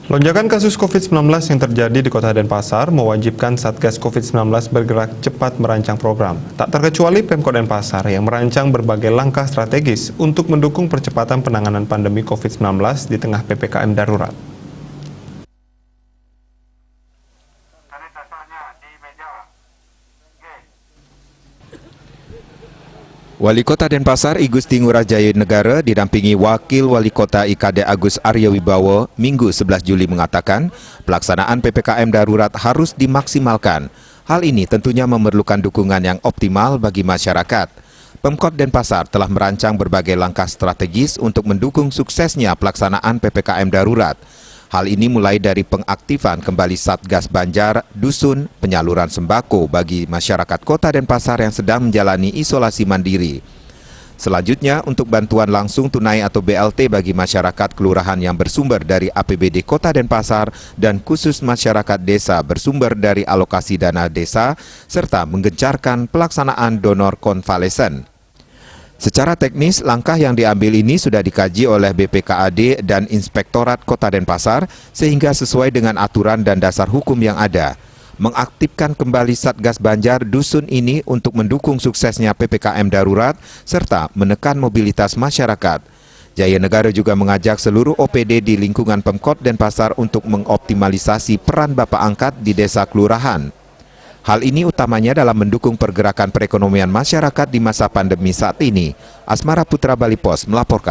Lonjakan kasus COVID-19 yang terjadi di Kota Denpasar mewajibkan Satgas COVID-19 bergerak cepat merancang program. Tak terkecuali Pemkot Denpasar yang merancang berbagai langkah strategis untuk mendukung percepatan penanganan pandemi COVID-19 di tengah PPKM darurat. Wali Kota Denpasar I Gusti Ngurah Jayanegara didampingi Wakil Wali Kota IKD Agus Arya Wibowo Minggu 11 Juli mengatakan pelaksanaan PPKM darurat harus dimaksimalkan. Hal ini tentunya memerlukan dukungan yang optimal bagi masyarakat. Pemkot Denpasar telah merancang berbagai langkah strategis untuk mendukung suksesnya pelaksanaan PPKM darurat. Hal ini mulai dari pengaktifan kembali Satgas Banjar, Dusun, penyaluran sembako bagi masyarakat Kota Denpasar yang sedang menjalani isolasi mandiri. Selanjutnya, untuk bantuan langsung tunai atau BLT bagi masyarakat kelurahan yang bersumber dari APBD Kota Denpasar dan khusus masyarakat desa bersumber dari alokasi dana desa, serta menggencarkan pelaksanaan donor konvalesen. Secara teknis, langkah yang diambil ini sudah dikaji oleh BPKAD dan Inspektorat Kota Denpasar sehingga sesuai dengan aturan dan dasar hukum yang ada. Mengaktifkan kembali Satgas Banjar Dusun ini untuk mendukung suksesnya PPKM darurat serta menekan mobilitas masyarakat. Jayanegara juga mengajak seluruh OPD di lingkungan Pemkot Denpasar untuk mengoptimalisasi peran Bapak Angkat di desa kelurahan. Hal ini utamanya dalam mendukung pergerakan perekonomian masyarakat di masa pandemi saat ini. Asmara Putra Bali Pos melaporkan.